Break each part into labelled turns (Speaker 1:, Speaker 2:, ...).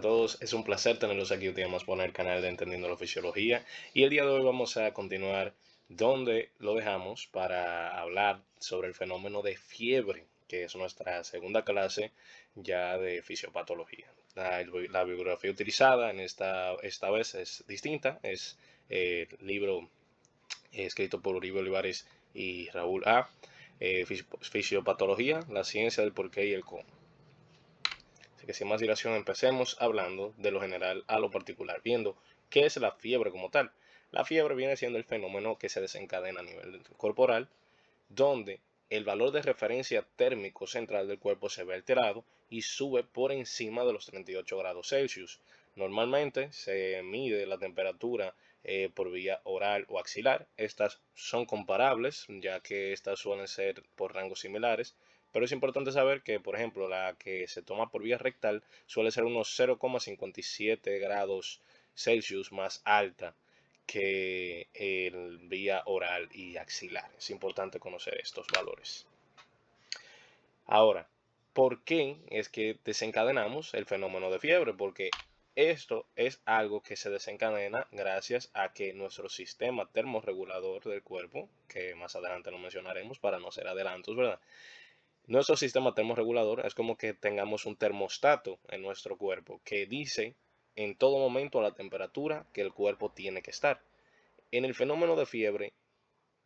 Speaker 1: para todos, es un placer tenerlos aquí un día más por el canal de Entendiendo la Fisiología y el día de hoy vamos a continuar donde lo dejamos para hablar sobre el fenómeno de fiebre, que es nuestra segunda clase ya de fisiopatología. La bibliografía utilizada en esta vez es distinta, es el libro escrito por Uribe Olivares y Raúl A. Fisiopatología, la ciencia del porqué y el cómo. Así que sin más dilación empecemos hablando de lo general a lo particular, viendo qué es la fiebre como tal. La fiebre viene siendo el fenómeno que se desencadena a nivel corporal, donde el valor de referencia térmico central del cuerpo se ve alterado y sube por encima de los 38 grados Celsius. Normalmente se mide la temperatura por vía oral o axilar. Estas son comparables, ya que estas suelen ser por rangos similares, pero es importante saber que, por ejemplo, la que se toma por vía rectal suele ser unos 0,57 grados Celsius más alta que el vía oral y axilar. Es importante conocer estos valores. Ahora, ¿por qué es que desencadenamos el fenómeno de fiebre? Porque esto es algo que se desencadena gracias a que nuestro sistema termorregulador del cuerpo, que más adelante lo mencionaremos para no ser adelantos, ¿verdad? Nuestro sistema termorregulador es como que tengamos un termostato en nuestro cuerpo que dice en todo momento la temperatura que el cuerpo tiene que estar. En el fenómeno de fiebre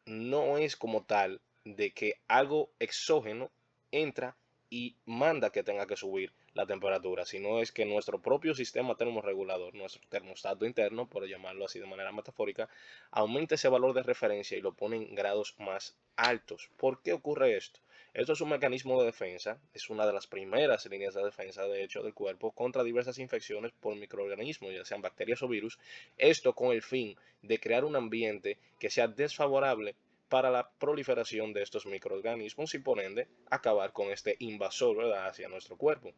Speaker 1: no es como tal de que algo exógeno entra y manda que tenga que subir la temperatura, sino es que nuestro propio sistema termorregulador, nuestro termostato interno, por llamarlo así de manera metafórica, aumenta ese valor de referencia y lo pone en grados más altos. ¿Por qué ocurre esto? Esto es un mecanismo de defensa, es una de las primeras líneas de defensa, de hecho, del cuerpo contra diversas infecciones por microorganismos, ya sean bacterias o virus. Esto con el fin de crear un ambiente que sea desfavorable para la proliferación de estos microorganismos y por ende acabar con este invasor, ¿verdad?, hacia nuestro cuerpo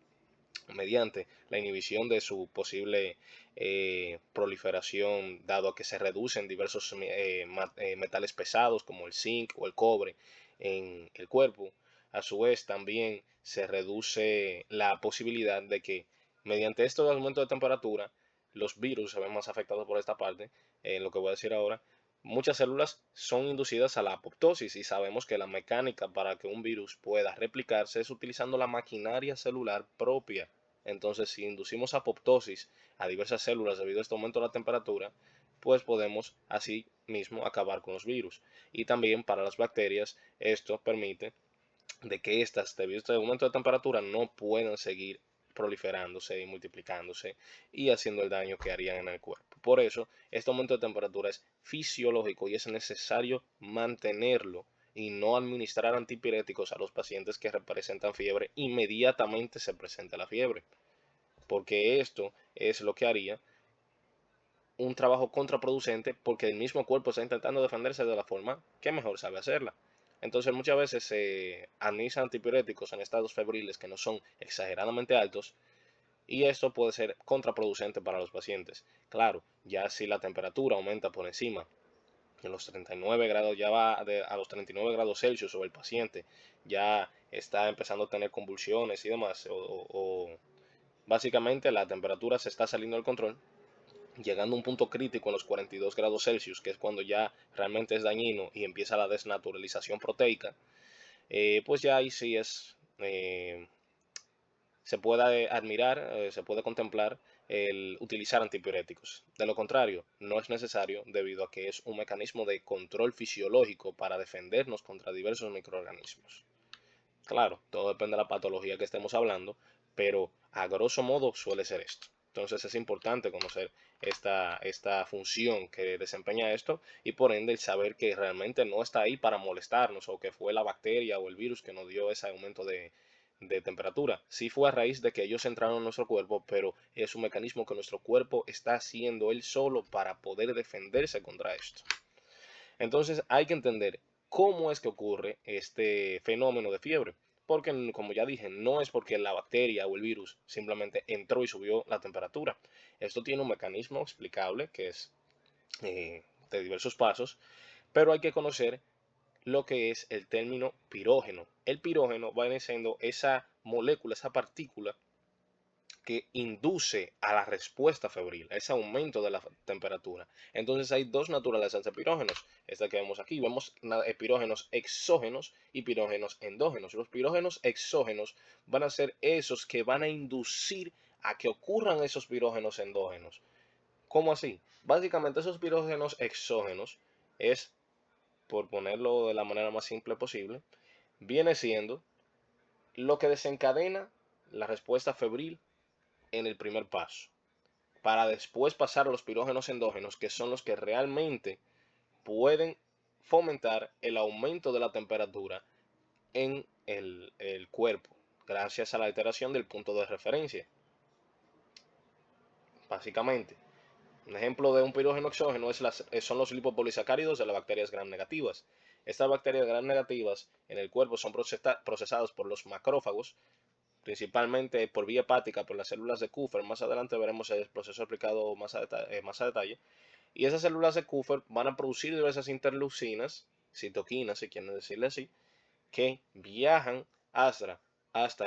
Speaker 1: mediante la inhibición de su posible proliferación, dado que se reducen diversos metales pesados como el zinc o el cobre en el cuerpo. A su vez también se reduce la posibilidad de que mediante estos aumentos de temperatura los virus se ven más afectados por esta parte, en lo que voy a decir ahora. Muchas células son inducidas a la apoptosis y sabemos que la mecánica para que un virus pueda replicarse es utilizando la maquinaria celular propia. Entonces, si inducimos apoptosis a diversas células debido a este aumento de la temperatura, pues podemos así mismo acabar con los virus. Y también para las bacterias, esto permite de que éstas, debido a este aumento de temperatura, no puedan seguir proliferándose y multiplicándose y haciendo el daño que harían en el cuerpo. Por eso, este aumento de temperatura es fisiológico y es necesario mantenerlo y no administrar antipiréticos a los pacientes que representan fiebre inmediatamente se presenta la fiebre, porque esto es lo que haría un trabajo contraproducente porque el mismo cuerpo está intentando defenderse de la forma que mejor sabe hacerla. Entonces muchas veces se administran antipiréticos en estados febriles que no son exageradamente altos y esto puede ser contraproducente para los pacientes. Claro, ya si la temperatura aumenta por encima de los 39 grados, ya va a los 39 grados Celsius o el paciente ya está empezando a tener convulsiones y demás, o básicamente la temperatura se está saliendo del control, llegando a un punto crítico en los 42 grados Celsius, que es cuando ya realmente es dañino y empieza la desnaturalización proteica, pues ya ahí sí se puede admirar, se puede contemplar el utilizar antipiréticos. De lo contrario, no es necesario debido a que es un mecanismo de control fisiológico para defendernos contra diversos microorganismos. Claro, todo depende de la patología que estemos hablando, pero a grosso modo suele ser esto. Entonces es importante conocer esta función que desempeña esto y por ende el saber que realmente no está ahí para molestarnos o que fue la bacteria o el virus que nos dio ese aumento de temperatura. Sí fue a raíz de que ellos entraron en nuestro cuerpo, pero es un mecanismo que nuestro cuerpo está haciendo él solo para poder defenderse contra esto. Entonces hay que entender cómo es que ocurre este fenómeno de fiebre. Porque, como ya dije, no es porque la bacteria o el virus simplemente entró y subió la temperatura. Esto tiene un mecanismo explicable que es de diversos pasos, pero hay que conocer lo que es el término pirógeno. El pirógeno va siendo esa molécula, esa partícula que induce a la respuesta febril, a ese aumento de la temperatura. Entonces hay dos naturalezas de pirógenos. Esta que vemos aquí, vemos pirógenos exógenos y pirógenos endógenos. Los pirógenos exógenos van a ser esos que van a inducir a que ocurran esos pirógenos endógenos. ¿Cómo así? Básicamente esos pirógenos exógenos es, por ponerlo de la manera más simple posible, viene siendo lo que desencadena la respuesta febril en el primer paso, para después pasar a los pirógenos endógenos, que son los que realmente pueden fomentar el aumento de la temperatura en el cuerpo, gracias a la alteración del punto de referencia. Básicamente, un ejemplo de un pirógeno exógeno son los lipopolisacáridos de las bacterias gram negativas. Estas bacterias gram negativas en el cuerpo son procesadas por los macrófagos, principalmente por vía hepática, por las células de Kupffer. Más adelante veremos el proceso explicado más a detalle. Y esas células de Kupffer van a producir diversas interleucinas, citoquinas, si quieren decirle así, que viajan hasta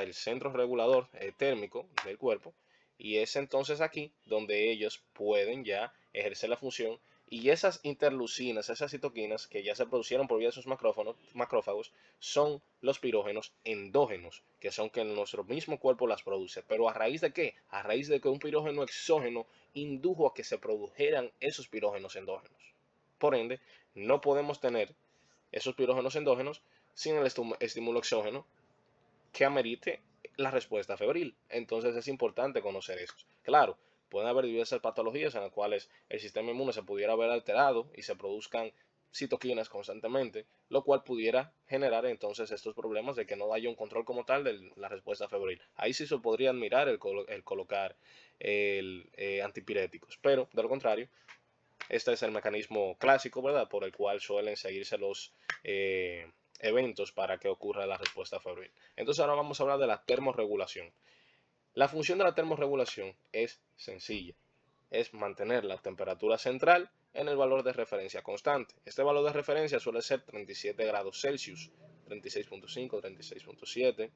Speaker 1: el centro regulador térmico del cuerpo, y es entonces aquí donde ellos pueden ya ejercer la función, y esas interleucinas, esas citoquinas que ya se producieron por vía de esos macrófagos, son los pirógenos endógenos, que son que nuestro mismo cuerpo las produce. ¿Pero a raíz de qué? A raíz de que un pirógeno exógeno indujo a que se produjeran esos pirógenos endógenos. Por ende, no podemos tener esos pirógenos endógenos sin el estímulo exógeno que amerite la respuesta febril. Entonces es importante conocer eso. Claro, pueden haber diversas patologías en las cuales el sistema inmune se pudiera ver alterado y se produzcan citoquinas constantemente, lo cual pudiera generar entonces estos problemas de que no haya un control como tal de la respuesta febril. Ahí sí se podría admirar el colocar antipiréticos, pero de lo contrario, este es el mecanismo clásico, ¿verdad?, por el cual suelen seguirse los eventos para que ocurra la respuesta febril. Entonces ahora vamos a hablar de la termorregulación. La función de la termorregulación es sencilla, es mantener la temperatura central en el valor de referencia constante. Este valor de referencia suele ser 37 grados Celsius, 36.5, 36.7,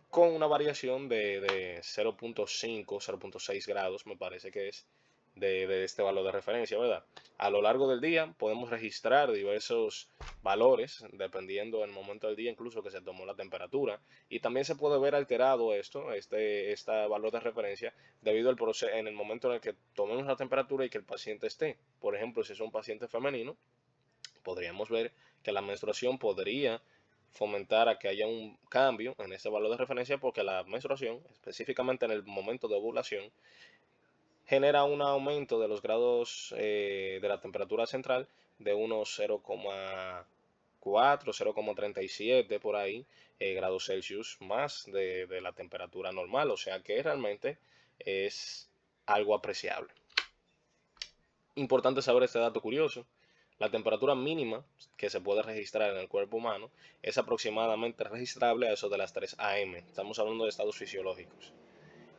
Speaker 1: con una variación de 0.5, 0.6 grados, me parece que es, de este valor de referencia, ¿verdad? A lo largo del día podemos registrar diversos valores, dependiendo del momento del día, incluso que se tomó la temperatura, y también se puede ver alterado este valor de referencia, debido al proceso, en el momento en el que tomemos la temperatura y que el paciente esté. Por ejemplo, si es un paciente femenino, podríamos ver que la menstruación podría fomentar a que haya un cambio en ese valor de referencia, porque la menstruación, específicamente en el momento de ovulación, genera un aumento de los grados de la temperatura central de unos 0,4, 0,37 por ahí grados Celsius más de la temperatura normal, o sea que realmente es algo apreciable. Importante saber este dato curioso. La temperatura mínima que se puede registrar en el cuerpo humano es aproximadamente registrable a eso de las 3 am. Estamos hablando de estados fisiológicos.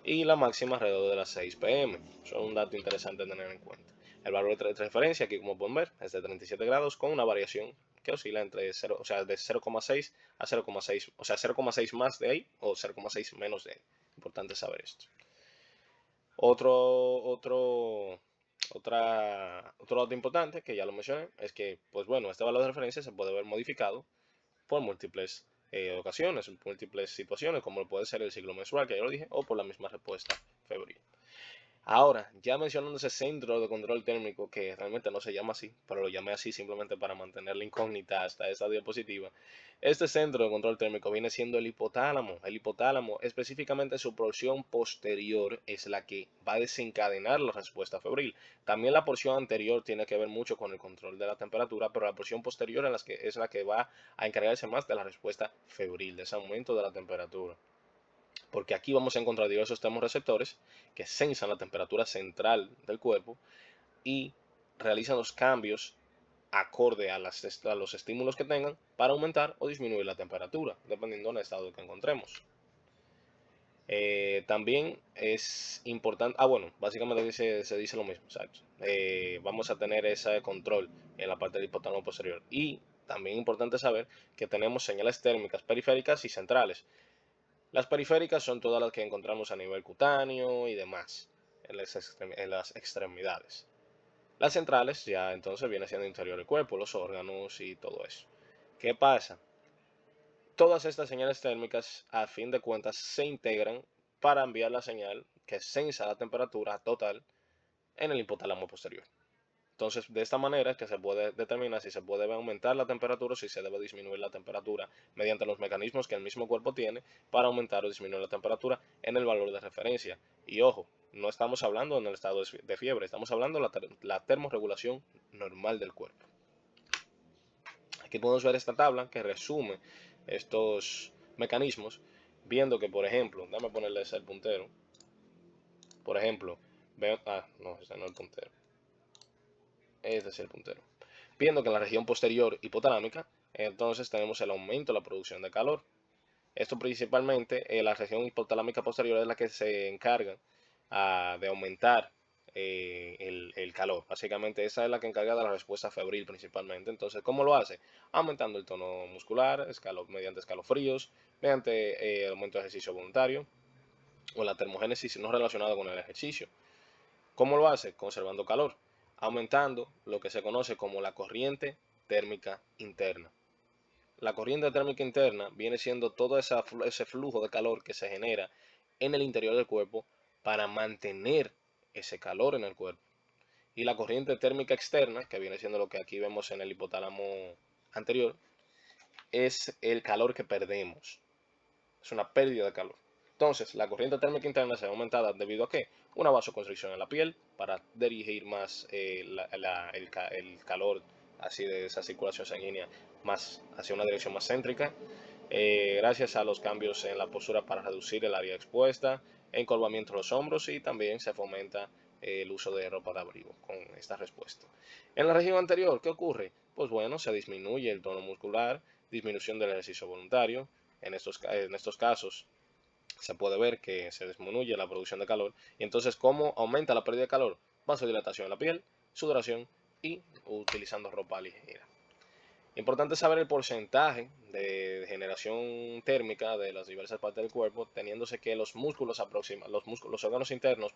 Speaker 1: Y la máxima alrededor de las 6 pm. Eso es un dato interesante a tener en cuenta. El valor de referencia, aquí como pueden ver, es de 37 grados con una variación que oscila entre 0, o sea, de 0,6 a 0,6, o sea, 0,6 más de ahí o 0,6 menos de ahí. Importante saber esto. Otro dato importante, que ya lo mencioné, es que, pues bueno, este valor de referencia se puede ver modificado por múltiples ocasiones, múltiples situaciones, como puede ser el ciclo menstrual, que ya lo dije, o por la misma respuesta febril. Ahora, ya mencionando ese centro de control térmico, que realmente no se llama así, pero lo llamé así simplemente para mantener la incógnita hasta esta diapositiva. Este centro de control térmico viene siendo el hipotálamo. El hipotálamo, específicamente su porción posterior, es la que va a desencadenar la respuesta febril. También la porción anterior tiene que ver mucho con el control de la temperatura, pero la porción posterior es la que va a encargarse más de la respuesta febril, de ese aumento de la temperatura. Porque aquí vamos a encontrar diversos termorreceptores que sensan la temperatura central del cuerpo y realizan los cambios acorde a los estímulos que tengan para aumentar o disminuir la temperatura, dependiendo del estado que encontremos. También es importante, bueno, básicamente se dice lo mismo, exacto. Vamos a tener ese control en la parte del hipotálamo posterior. Y también es importante saber que tenemos señales térmicas periféricas y centrales. Las periféricas son todas las que encontramos a nivel cutáneo y demás, en las extremidades. Las centrales ya entonces viene siendo interior del cuerpo, los órganos y todo eso. ¿Qué pasa? Todas estas señales térmicas, a fin de cuentas, se integran para enviar la señal que sensa la temperatura total en el hipotálamo posterior. Entonces, de esta manera es que se puede determinar si se puede aumentar la temperatura o si se debe disminuir la temperatura mediante los mecanismos que el mismo cuerpo tiene para aumentar o disminuir la temperatura en el valor de referencia. Y ojo, no estamos hablando en el estado de fiebre, estamos hablando de la termorregulación normal del cuerpo. Aquí podemos ver esta tabla que resume estos mecanismos, viendo que, por ejemplo, déjame ponerle ese el puntero. Por ejemplo, no, ese no es el puntero. Este es el puntero. Viendo que en la región posterior hipotalámica, entonces tenemos el aumento de la producción de calor. Esto principalmente, la región hipotalámica posterior es la que se encarga de aumentar el calor. Básicamente esa es la que encarga de la respuesta febril principalmente. Entonces, ¿cómo lo hace? Aumentando el tono muscular, mediante escalofríos, mediante aumento de ejercicio voluntario o la termogénesis no relacionada con el ejercicio. ¿Cómo lo hace? Conservando calor, aumentando lo que se conoce como la corriente térmica interna. La corriente térmica interna viene siendo todo ese flujo de calor que se genera en el interior del cuerpo para mantener ese calor en el cuerpo. Y la corriente térmica externa, que viene siendo lo que aquí vemos en el hipotálamo anterior, es el calor que perdemos. Es una pérdida de calor. Entonces, la corriente térmica interna se ve aumentada debido a ¿qué? Una vasoconstricción en la piel para dirigir más el calor así de esa circulación sanguínea más hacia una dirección más céntrica. Gracias a los cambios en la postura para reducir el área expuesta, encorvamiento de los hombros y también se fomenta el uso de ropa de abrigo con esta respuesta. En la región anterior, ¿qué ocurre? Pues bueno, se disminuye el tono muscular, disminución del ejercicio voluntario. En estos casos se puede ver que se disminuye la producción de calor. Y entonces, ¿cómo aumenta la pérdida de calor? Vasodilatación en la piel, sudoración y utilizando ropa ligera. Importante saber el porcentaje de generación térmica de las diversas partes del cuerpo, teniéndose que los los órganos internos,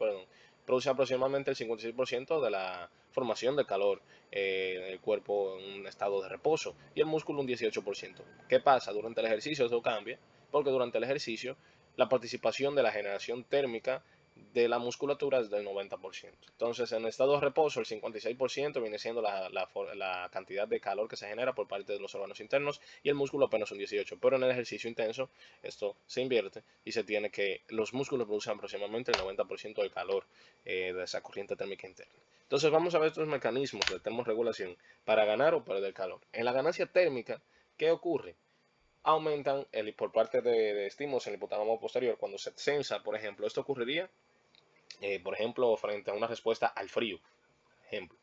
Speaker 1: producen aproximadamente el 56% de la formación de calor en el cuerpo en un estado de reposo y el músculo un 18%. ¿Qué pasa? Durante el ejercicio eso cambia, porque durante el ejercicio la participación de la generación térmica de la musculatura es del 90%. Entonces, en estado de reposo, el 56% viene siendo la cantidad de calor que se genera por parte de los órganos internos y el músculo apenas un 18%. Pero en el ejercicio intenso, esto se invierte y se tiene que los músculos producen aproximadamente el 90% del calor de esa corriente térmica interna. Entonces, vamos a ver estos mecanismos de termorregulación para ganar o perder calor. En la ganancia térmica, ¿qué ocurre? Aumentan por parte de estímulos en el hipotálamo posterior cuando se sensa, por ejemplo. Esto ocurriría por ejemplo, frente a una respuesta al frío, ejemplo,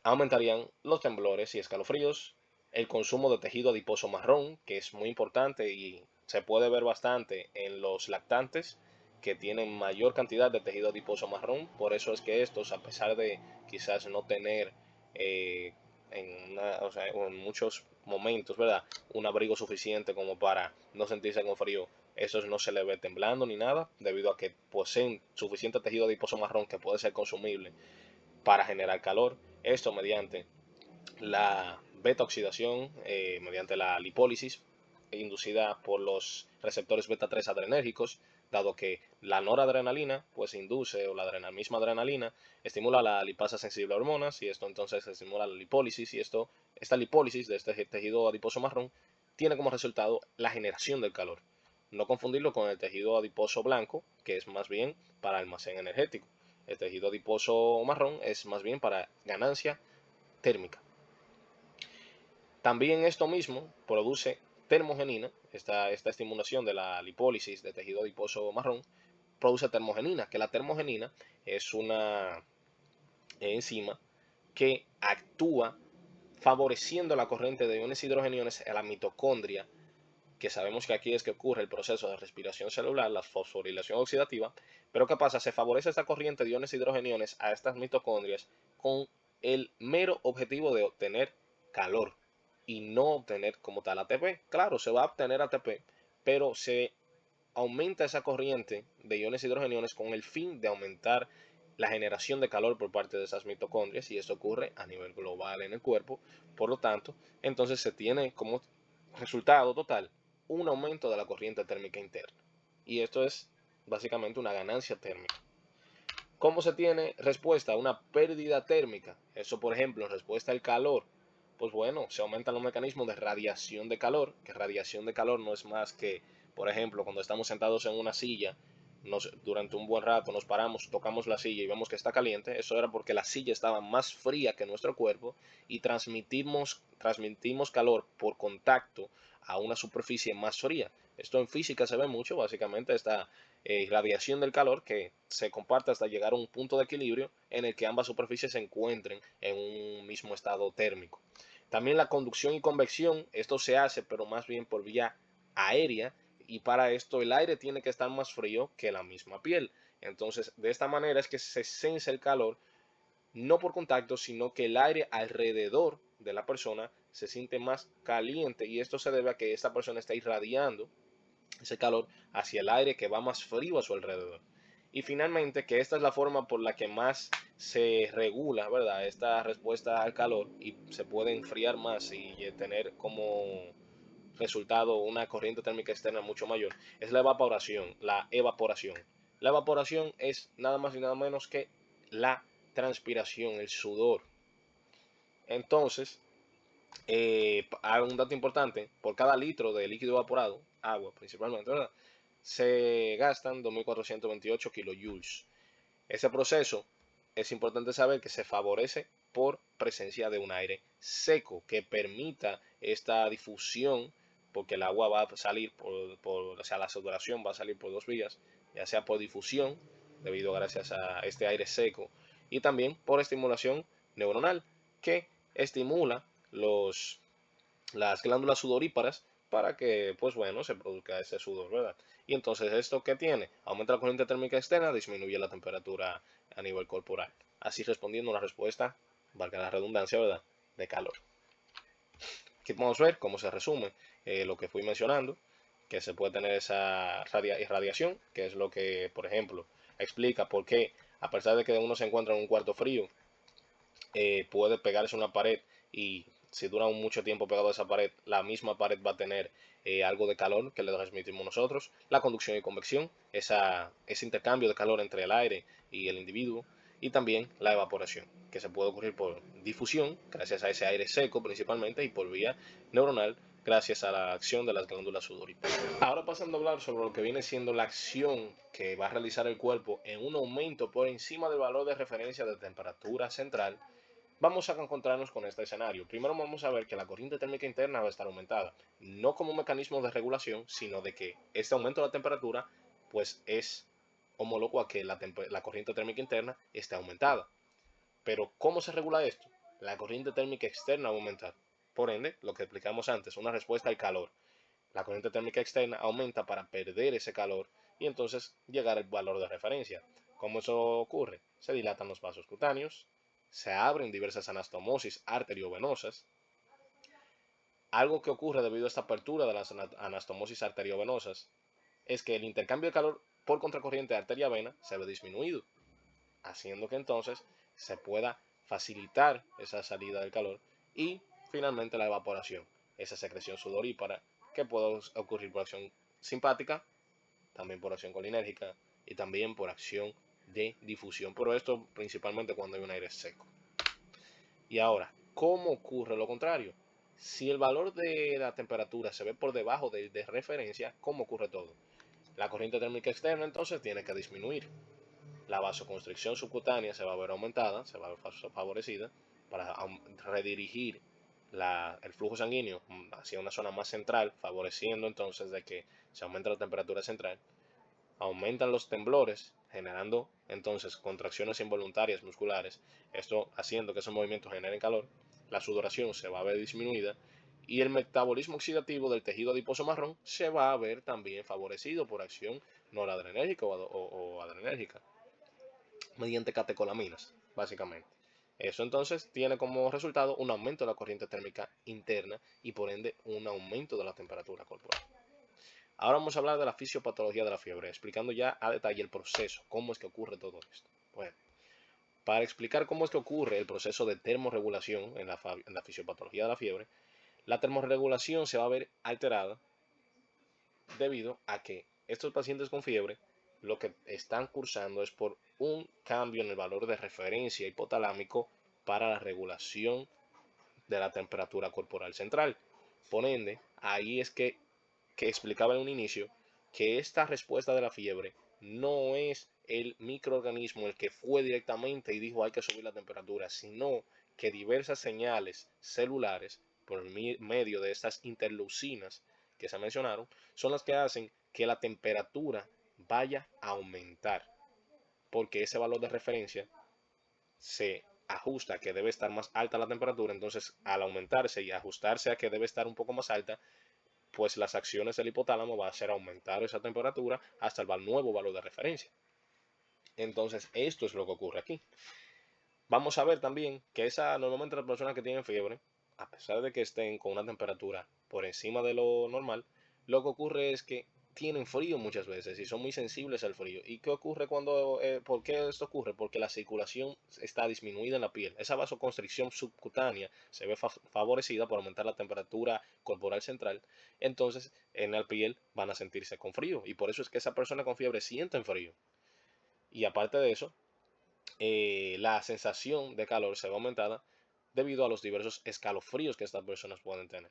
Speaker 1: aumentarían los temblores y escalofríos, el consumo de tejido adiposo marrón, que es muy importante y se puede ver bastante en los lactantes que tienen mayor cantidad de tejido adiposo marrón, por eso es que estos, a pesar de quizás no tener en muchos momentos, ¿verdad? Un abrigo suficiente como para no sentirse con frío, esos no se le ve temblando ni nada, debido a que poseen suficiente tejido adiposo marrón que puede ser consumible para generar calor. Esto mediante la beta oxidación, mediante la lipólisis inducida por los receptores beta 3 adrenérgicos, dado que la noradrenalina pues induce, o la misma adrenalina estimula la lipasa sensible a hormonas y esto entonces estimula la lipólisis y esta lipólisis de este tejido adiposo marrón tiene como resultado la generación del calor. No confundirlo con el tejido adiposo blanco, que es más bien para almacén energético. El tejido adiposo marrón es más bien para ganancia térmica. También esto mismo produce termogenina, esta estimulación de la lipólisis de tejido adiposo marrón, produce termogenina, que la termogenina es una enzima que actúa favoreciendo la corriente de iones hidrogeniones a la mitocondria, que sabemos que aquí es que ocurre el proceso de respiración celular, la fosforilación oxidativa, pero ¿qué pasa? Se favorece esta corriente de iones hidrogeniones a estas mitocondrias con el mero objetivo de obtener calor y no obtener como tal ATP. Claro, se va a obtener ATP, pero se aumenta esa corriente de iones hidrogeniones con el fin de aumentar la generación de calor por parte de esas mitocondrias, y esto ocurre a nivel global en el cuerpo. Por lo tanto, entonces se tiene como resultado total un aumento de la corriente térmica interna. Y esto es básicamente una ganancia térmica. ¿Cómo se tiene respuesta a una pérdida térmica? Eso, por ejemplo, en respuesta al calor. Pues bueno, se aumentan los mecanismos de radiación de calor, que radiación de calor no es más que, por ejemplo, cuando estamos sentados en una silla, durante un buen rato nos paramos, tocamos la silla y vemos que está caliente. Eso era porque la silla estaba más fría que nuestro cuerpo y transmitimos calor por contacto a una superficie más fría. Esto en física se ve mucho, básicamente esta radiación del calor que se comparte hasta llegar a un punto de equilibrio en el que ambas superficies se encuentren en un mismo estado térmico. También la conducción y convección, esto se hace pero más bien por vía aérea, y para esto el aire tiene que estar más frío que la misma piel. Entonces, de esta manera es que se sensa el calor, no por contacto, sino que el aire alrededor de la persona se siente más caliente, y esto se debe a que esta persona está irradiando ese calor hacia el aire que va más frío a su alrededor. Y finalmente, que esta es la forma por la que más se regula, ¿verdad?, esta respuesta al calor, y se puede enfriar más y tener como resultado una corriente térmica externa mucho mayor, es la evaporación. La evaporación es nada más y nada menos que la transpiración, el sudor. Entonces, un dato importante: por cada litro de líquido evaporado, agua principalmente, ¿verdad?, se gastan 2.428 kilojoules. Ese proceso es importante saber que se favorece por presencia de un aire seco que permita esta difusión, porque el agua va a salir o sea, la sudoración va a salir por dos vías, ya sea por difusión, gracias a este aire seco, y también por estimulación neuronal, que estimula las glándulas sudoríparas para que, pues bueno, se produzca ese sudor, ¿verdad? Y entonces, ¿esto qué tiene? Aumenta la corriente térmica externa, disminuye la temperatura a nivel corporal. Así respondiendo a una respuesta, valga la redundancia, ¿verdad?, de calor. Aquí podemos ver cómo se resume lo que fui mencionando, que se puede tener esa irradiación, que es lo que, por ejemplo, explica por qué, a pesar de que uno se encuentra en un cuarto frío, puede pegarse a una pared, y si dura mucho tiempo pegado a esa pared, la misma pared va a tener algo de calor que le transmitimos nosotros. La conducción y convección, ese intercambio de calor entre el aire y el individuo. Y también la evaporación, que se puede ocurrir por difusión, gracias a ese aire seco principalmente, y por vía neuronal, gracias a la acción de las glándulas sudoríparas. Ahora, pasando a hablar sobre lo que viene siendo la acción que va a realizar el cuerpo en un aumento por encima del valor de referencia de temperatura central, vamos a encontrarnos con este escenario. Primero vamos a ver que la corriente térmica interna va a estar aumentada, no como un mecanismo de regulación, sino de que este aumento de la temperatura pues es homólogo a que la corriente térmica interna esté aumentada. Pero ¿cómo se regula esto? La corriente térmica externa va a aumentar. Por ende, lo que explicamos antes, una respuesta al calor. La corriente térmica externa aumenta para perder ese calor y entonces llegar al valor de referencia. ¿Cómo eso ocurre? Se dilatan los vasos cutáneos, se abren diversas anastomosis arteriovenosas. Algo que ocurre debido a esta apertura de las anastomosis arteriovenosas es que el intercambio de calor por contracorriente arteria-vena se ve disminuido, haciendo que entonces se pueda facilitar esa salida del calor, y finalmente la evaporación, esa secreción sudorípara que puede ocurrir por acción simpática, también por acción colinérgica y también por acción de difusión, pero esto principalmente cuando hay un aire seco. Y ahora, ¿cómo ocurre lo contrario? Si el valor de la temperatura se ve por debajo de referencia, ¿cómo ocurre todo? La corriente térmica externa entonces tiene que disminuir. La vasoconstricción subcutánea se va a ver aumentada, se va a ver favorecida para redirigir el flujo sanguíneo hacia una zona más central, favoreciendo entonces de que se aumente la temperatura central. Aumentan los temblores, generando entonces contracciones involuntarias musculares, esto haciendo que esos movimientos generen calor. La sudoración se va a ver disminuida, y el metabolismo oxidativo del tejido adiposo marrón se va a ver también favorecido por acción noradrenérgica o adrenérgica, mediante catecolaminas, básicamente. Eso entonces tiene como resultado un aumento de la corriente térmica interna y por ende un aumento de la temperatura corporal. Ahora vamos a hablar de la fisiopatología de la fiebre, explicando ya a detalle el proceso, cómo es que ocurre todo esto. Bueno, para explicar cómo es que ocurre el proceso de termorregulación en la fisiopatología de la fiebre, la termorregulación se va a ver alterada debido a que estos pacientes con fiebre lo que están cursando es por un cambio en el valor de referencia hipotalámico para la regulación de la temperatura corporal central. Por ende, ahí es que explicaba en un inicio que esta respuesta de la fiebre no es el microorganismo el que fue directamente y dijo hay que subir la temperatura, sino que diversas señales celulares por medio de estas interleucinas que se mencionaron son las que hacen que la temperatura vaya a aumentar, porque ese valor de referencia se ajusta a que debe estar más alta la temperatura. Entonces al aumentarse y ajustarse a que debe estar un poco más alta, pues las acciones del hipotálamo van a hacer aumentar esa temperatura hasta el nuevo valor de referencia. Entonces esto es lo que ocurre aquí. Vamos a ver también que normalmente las personas que tienen fiebre, a pesar de que estén con una temperatura por encima de lo normal, lo que ocurre es que tienen frío muchas veces y son muy sensibles al frío. ¿Y qué ocurre por qué esto ocurre? Porque la circulación está disminuida en la piel. Esa vasoconstricción subcutánea se ve favorecida por aumentar la temperatura corporal central. Entonces, en la piel van a sentirse con frío. Y por eso es que esa persona con fiebre sienten frío. Y aparte de eso, la sensación de calor se ve aumentada debido a los diversos escalofríos que estas personas pueden tener,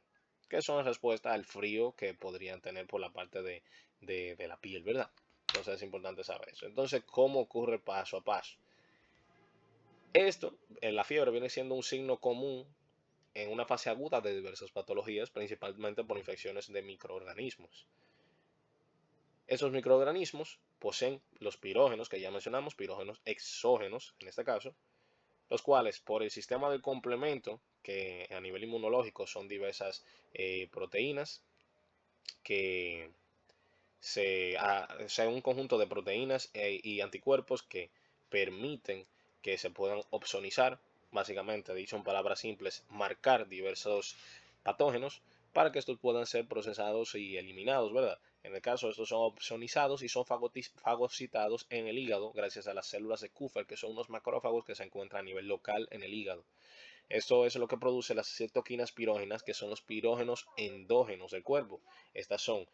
Speaker 1: que son en respuesta al frío que podrían tener por la parte de la piel, ¿verdad? Entonces es importante saber eso. Entonces, ¿cómo ocurre paso a paso? Esto, en la fiebre, viene siendo un signo común en una fase aguda de diversas patologías, principalmente por infecciones de microorganismos. Esos microorganismos poseen los pirógenos, que ya mencionamos, pirógenos exógenos en este caso, los cuales por el sistema de complemento, que a nivel inmunológico son diversas proteínas, que sea un conjunto de proteínas y anticuerpos que permiten que se puedan opsonizar, básicamente, dicho en palabras simples, marcar diversos patógenos para que estos puedan ser procesados y eliminados, ¿verdad? En el caso, estos son opsonizados y son fagocitados en el hígado gracias a las células de Kupffer, que son unos macrófagos que se encuentran a nivel local en el hígado. Esto es lo que produce las citoquinas pirógenas, que son los pirógenos endógenos del cuerpo. Estas son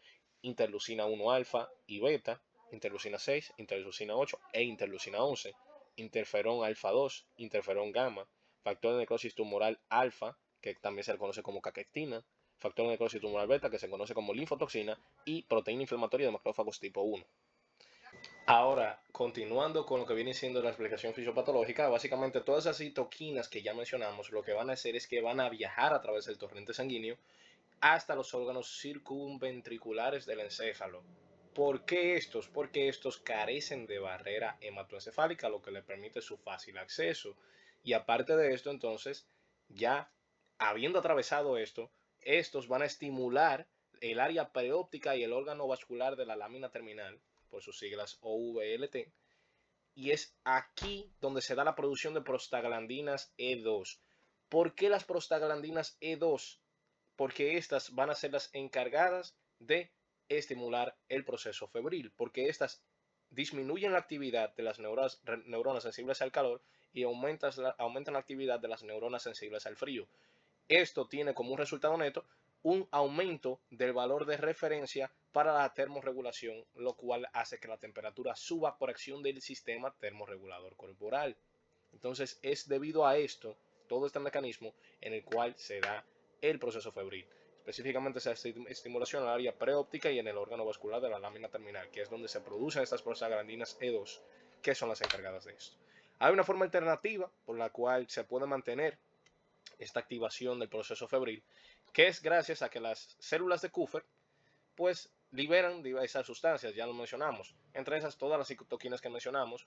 Speaker 1: interleucina 1 alfa y beta, interleucina 6, interleucina 8 e interleucina 11, interferón alfa 2, interferón gamma, factor de necrosis tumoral alfa, que también se le conoce como caquectina, factor de necrosis tumoral beta, que se conoce como linfotoxina, y proteína inflamatoria de macrófagos tipo 1. Ahora, continuando con lo que viene siendo la explicación fisiopatológica, básicamente todas esas citoquinas que ya mencionamos, lo que van a hacer es que van a viajar a través del torrente sanguíneo hasta los órganos circunventriculares del encéfalo. ¿Por qué estos? Porque estos carecen de barrera hematoencefálica, lo que le permite su fácil acceso. Y aparte de esto, entonces, ya habiendo atravesado esto, estos van a estimular el área preóptica y el órgano vascular de la lámina terminal, por sus siglas OVLT, y es aquí donde se da la producción de prostaglandinas E2. ¿Por qué las prostaglandinas E2? Porque estas van a ser las encargadas de estimular el proceso febril, porque estas disminuyen la actividad de las neuronas sensibles al calor y aumentan la actividad de las neuronas sensibles al frío. Esto tiene como un resultado neto un aumento del valor de referencia para la termorregulación, lo cual hace que la temperatura suba por acción del sistema termorregulador corporal. Entonces es debido a esto, todo este mecanismo, en el cual se da el proceso febril. Específicamente esa estimulación en el área preóptica y en el órgano vascular de la lámina terminal, que es donde se producen estas prostaglandinas E2, que son las encargadas de esto. Hay una forma alternativa por la cual se puede mantener esta activación del proceso febril, que es gracias a que las células de Kupffer pues liberan diversas sustancias, ya lo mencionamos, entre esas todas las citoquinas que mencionamos,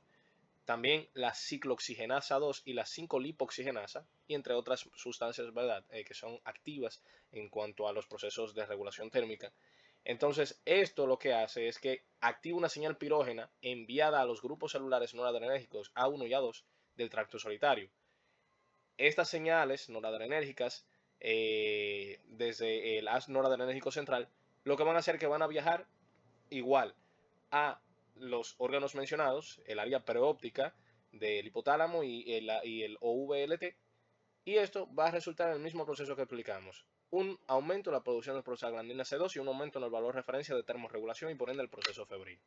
Speaker 1: también la ciclooxigenasa 2 y la 5-lipoxigenasa, y entre otras sustancias, ¿verdad? Que son activas en cuanto a los procesos de regulación térmica. Entonces, esto lo que hace es que activa una señal pirógena enviada a los grupos celulares noradrenérgicos A1 y A2 del tracto solitario. Estas señales noradrenérgicas, desde el haz noradrenérgico central, lo que van a hacer es que van a viajar igual a los órganos mencionados, el área preóptica del hipotálamo y el OVLT, y esto va a resultar en el mismo proceso que explicamos. Un aumento en la producción de prostaglandina C2 y un aumento en el valor de referencia de termorregulación y por ende el proceso febril.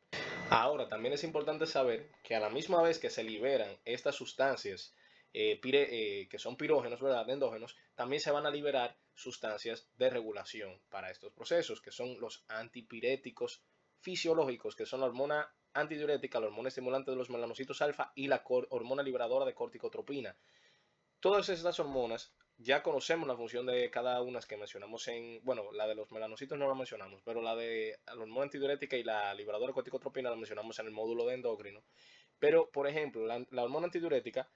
Speaker 1: Ahora, también es importante saber que a la misma vez que se liberan estas sustancias que son pirógenos, ¿verdad? Endógenos, también se van a liberar sustancias de regulación para estos procesos, que son los antipiréticos fisiológicos, que son la hormona antidiurética, la hormona estimulante de los melanocitos alfa y la hormona liberadora de corticotropina. Todas estas hormonas, ya conocemos la función de cada una que mencionamos bueno, la de los melanocitos no la mencionamos, pero la de la hormona antidiurética y la liberadora de corticotropina la mencionamos en el módulo de endocrino. Pero, por ejemplo, la hormona antidiurética,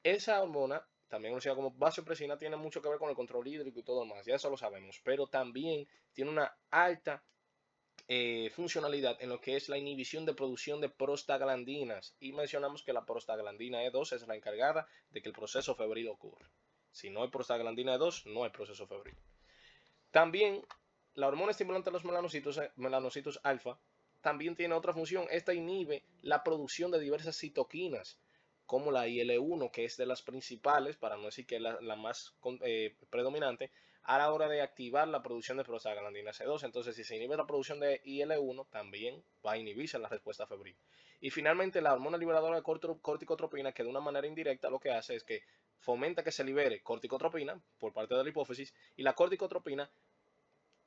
Speaker 1: esa hormona, también conocida como vasopresina, tiene mucho que ver con el control hídrico y todo lo demás, ya eso lo sabemos, pero también tiene una alta funcionalidad en lo que es la inhibición de producción de prostaglandinas, y mencionamos que la prostaglandina E2 es la encargada de que el proceso febril ocurra. Si no hay prostaglandina E2, no hay proceso febril. También la hormona estimulante de los melanocitos alfa también tiene otra función. Esta inhibe la producción de diversas citoquinas, como la IL-1, que es de las principales, para no decir que es la más predominante, a la hora de activar la producción de prostaglandina C2. Entonces, si se inhibe la producción de IL-1, también va a inhibirse la respuesta febril. Y finalmente, la hormona liberadora de corticotropina, que de una manera indirecta lo que hace es que fomenta que se libere corticotropina por parte de la hipófisis, y la corticotropina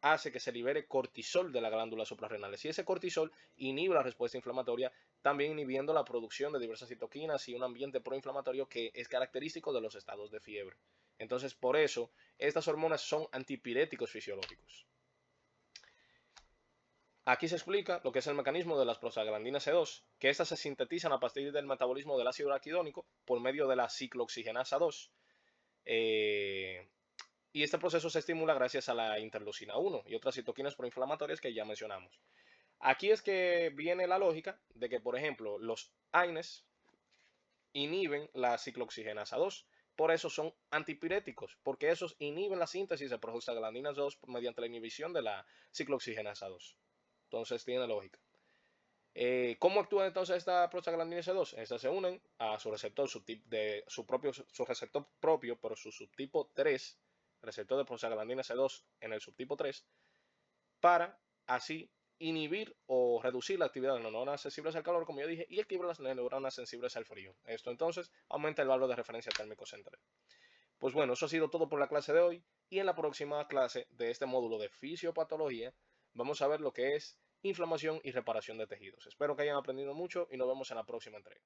Speaker 1: hace que se libere cortisol de las glándulas suprarrenales. Y ese cortisol inhibe la respuesta inflamatoria, también inhibiendo la producción de diversas citoquinas y un ambiente proinflamatorio que es característico de los estados de fiebre. Entonces, por eso, estas hormonas son antipiréticos fisiológicos. Aquí se explica lo que es el mecanismo de las prostaglandinas C2, que estas se sintetizan a partir del metabolismo del ácido araquidónico por medio de la ciclooxigenasa 2. Y este proceso se estimula gracias a la interleucina 1 y otras citoquinas proinflamatorias que ya mencionamos. Aquí es que viene la lógica de que, por ejemplo, los AINES inhiben la ciclooxigenasa 2. Por eso son antipiréticos, porque esos inhiben la síntesis de prostaglandinas 2 mediante la inhibición de la ciclooxigenasa 2. Entonces tiene lógica. ¿Cómo actúa entonces esta prostaglandina S2? Estas se unen a su receptor su receptor propio, pero su subtipo 3, receptor de prostaglandina S2 en el subtipo 3, para así inhibir o reducir la actividad de las neuronas sensibles al calor, como yo dije, y activar las neuronas sensibles al frío. Esto entonces aumenta el valor de referencia térmico central. Pues bueno, eso ha sido todo por la clase de hoy, y en la próxima clase de este módulo de fisiopatología vamos a ver lo que es inflamación y reparación de tejidos. Espero que hayan aprendido mucho y nos vemos en la próxima entrega.